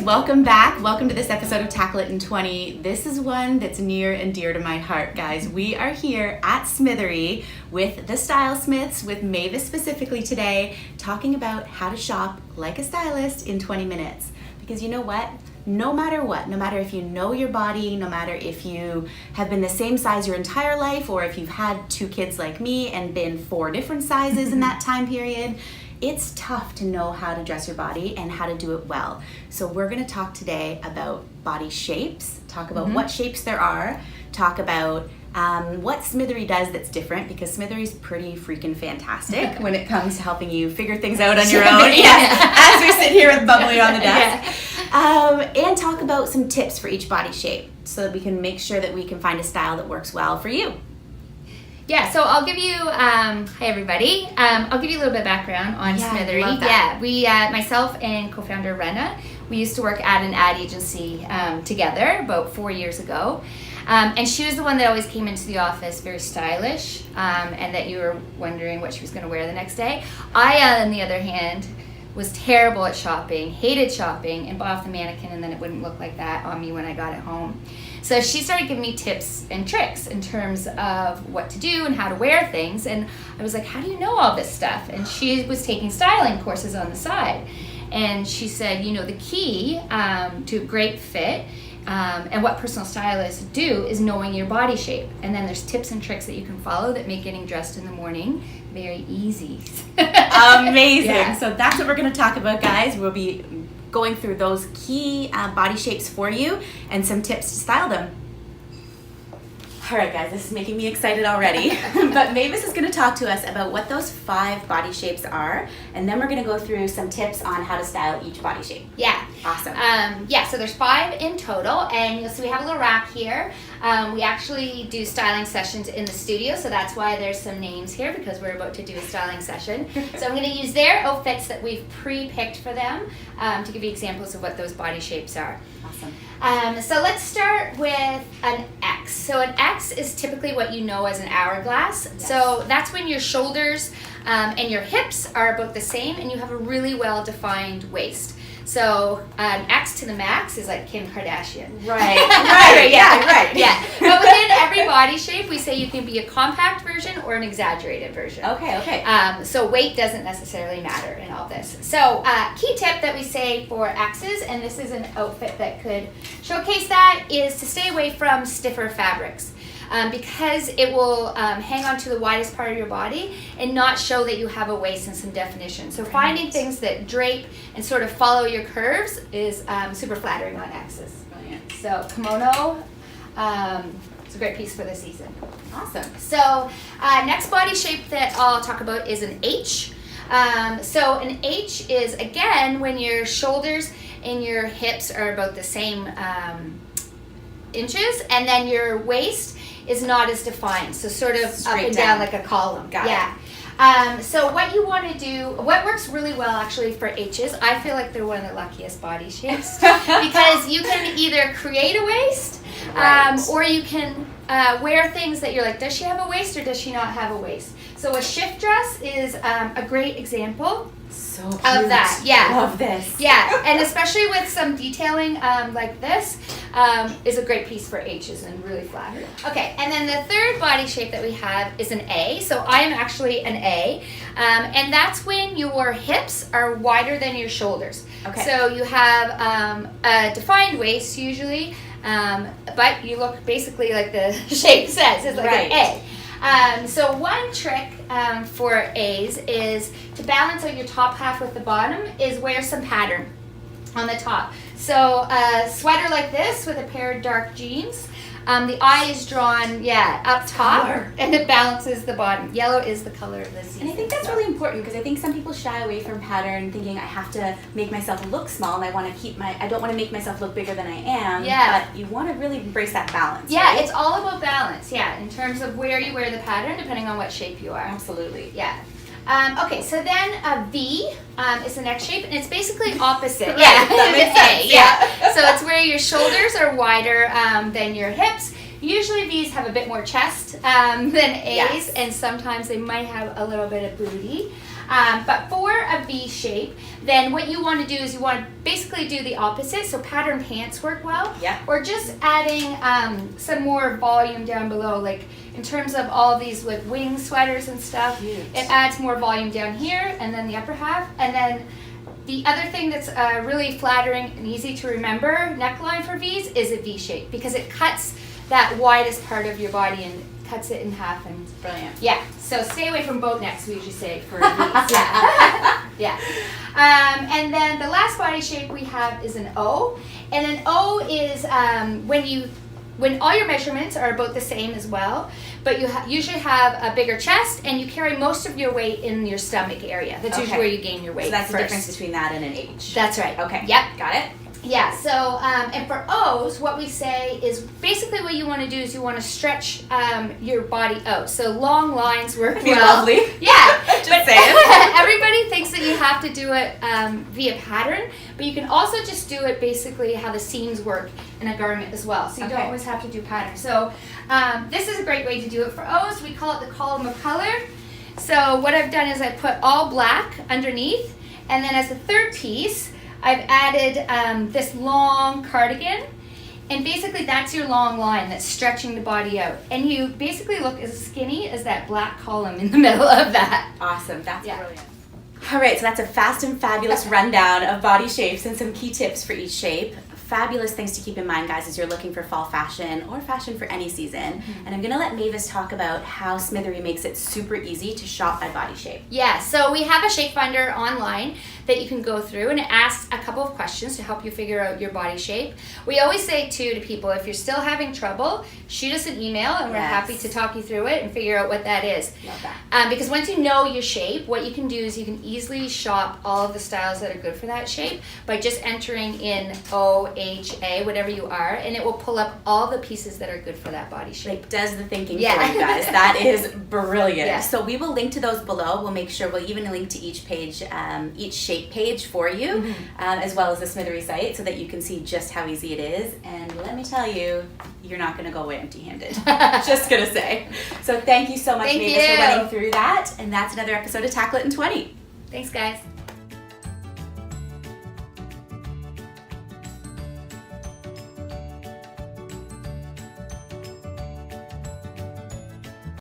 welcome back. Welcome to this episode of Tackle It in 20. This is one that's near and dear to my heart, guys. We are here at Smithery with the Stylesmiths, with Mavis specifically today, talking about how to shop like a stylist in 20 minutes. Because you know what? No matter if you know your body, no matter if you have been the same size your entire life, or if you've had 2 kids like me and been 4 different sizes in that time period, it's tough to know how to dress your body and how to do it well. So we're going to talk today about body shapes, talk about what shapes there are, talk about what Smithery does that's different, because Smithery's pretty freaking fantastic when it comes to helping you figure things out on your own. As we sit here with bubbly on the desk. And talk about some tips for each body shape so that we can make sure that we can find a style that works well for you. Yeah, so I'll give you, hi everybody, I'll give you a little bit of background on Smithery. We, myself and co-founder Renna, we used to work at an ad agency together about 4 years ago. And she was the one that always came into the office very stylish, and that you were wondering what she was going to wear the next day. I, on the other hand, was terrible at shopping, hated shopping, and bought off the mannequin, and then it wouldn't look like that on me when I got it home. So she started giving me tips and tricks in terms of what to do and how to wear things, and I was like, how do you know all this stuff? And she was taking styling courses on the side, and she said, you know, the key to a great fit and what personal stylists do is knowing your body shape, and then there's tips and tricks that you can follow that make getting dressed in the morning very easy. Amazing. Yeah. So that's what we're going to talk about, guys. We'll be going through those key body shapes for you and some tips to style them. All right, guys, this is making me excited already. But Mavis is going to talk to us about what those 5 body shapes are, and then we're going to go through some tips on how to style each body shape. Yeah. Awesome. So there's 5 in total, and you'll see we have a little rack here. We actually do styling sessions in the studio, so that's why there's some names here, because we're about to do a styling session. So I'm going to use their outfits that we've pre-picked for them to give you examples of what those body shapes are. Awesome. So let's start with an X. So an X is typically what you know as an hourglass. Yes. So that's when your shoulders and your hips are about the same, and you have a really well-defined waist. So an X to the max is like Kim Kardashian. Right. Yeah. But within every body shape, we say you can be a compact version or an exaggerated version. Okay. So weight doesn't necessarily matter in all this. So key tip that we say for X's, and this is an outfit that could showcase that, is to stay away from stiffer fabrics. Because it will hang on to the widest part of your body and not show that you have a waist and some definition. So finding things that drape and sort of follow your curves is super flattering on X's. Brilliant. So kimono, it's a great piece for the season. Awesome. So next body shape that I'll talk about is an H. So an H is, again, when your shoulders and your hips are about the same inches, and then your waist is not as defined, so sort of straight up and down like a column. Got it. So what you want to do, what works really well actually for H's, I feel like they're one of the luckiest body shapes because you can either create a waist or you can wear things that you're like, does she have a waist or does she not have a waist? So a shift dress is a great example so cute. of that. Yeah. Love this. Yeah, and especially with some detailing like this is a great piece for H's and really flattering. Okay, and then the third body shape that we have is an A. So I am actually an A, and that's when your hips are wider than your shoulders. Okay. So you have a defined waist usually, but you look basically like the shape says. It's like an A. So one trick for A's is to balance out your top half with the bottom is wear some pattern on the top. So a sweater like this with a pair of dark jeans. The eye is drawn, up top, and it balances the bottom. Yellow is the color of the season. And I think that's really important, because I think some people shy away from pattern, thinking I have to make myself look small, and I don't want to make myself look bigger than I am. Yeah. But you want to really embrace that balance. Yeah, right? it's all about balance. Yeah, in terms of where you wear the pattern, depending on what shape you are. Absolutely. Yeah. Okay, so then a V is the next shape, and it's basically opposite. That makes sense. Yeah. So it's where your shoulders are wider than your hips. Usually V's have a bit more chest than A's, Yes. and sometimes they might have a little bit of booty. But for a V shape, then what you want to do is you want to basically do the opposite. So pattern pants work well. Yep. Or just adding some more volume down below, like in terms of all these like wing sweaters and stuff. Cute. It adds more volume down here and then the upper half. And then the other thing that's really flattering and easy to remember neckline for V's is a V shape, because it cuts that widest part of your body and cuts it in half. And Brilliant. yeah, so stay away from boat necks, we usually say, for V's. Yeah. Yeah. And then the last body shape we have is an O. And an O is when all your measurements are about the same as well, but you usually have a bigger chest and you carry most of your weight in your stomach area. That's usually where you gain your weight. So that's first. the difference between that and an H. That's right. Okay. Yep. Got it? Yeah, so, and for O's, what we say is basically what you want to do is you want to stretch your body out. So long lines work That'd be well. lovely. Yeah. Just but saying. everybody thinks that you have to do it via pattern, but you can also just do it basically how the seams work in a garment as well. So you don't Okay. always have to do pattern. So this is a great way to do it for O's. We call it the column of color. So what I've done is I put all black underneath, and then as a third piece, I've added this long cardigan, and basically that's your long line that's stretching the body out. And you basically look as skinny as that black column in the middle of that. Awesome. That's Yeah. brilliant. All right, so that's a fast and fabulous rundown of body shapes and some key tips for each shape. Fabulous things to keep in mind, guys, as you're looking for fall fashion or fashion for any season. And I'm going to let Mavis talk about how Smithery makes it super easy to shop by body shape. Yeah, so we have a shape finder online that you can go through, and it asks a couple of questions to help you figure out your body shape. We always say too to people, if you're still having trouble, shoot us an email and we're Yes. happy to talk you through it and figure out what that is. Love that. Because once you know your shape, what you can do is you can easily shop all of the styles that are good for that shape by just entering in O, H, A, whatever you are, and it will pull up all the pieces that are good for that body shape. Like, does the thinking Yeah. for you guys. That is brilliant. Yeah. So we will link to those below. We'll make sure we'll even link to each page, each shape page for you, as well as the Smithery site, so that you can see just how easy it is. And let me tell you, you're not going to go away empty-handed. Just going to say. So thank you so much, Thank Mavis, for you. running through that. And that's another episode of Tackle It in 20. Thanks, guys.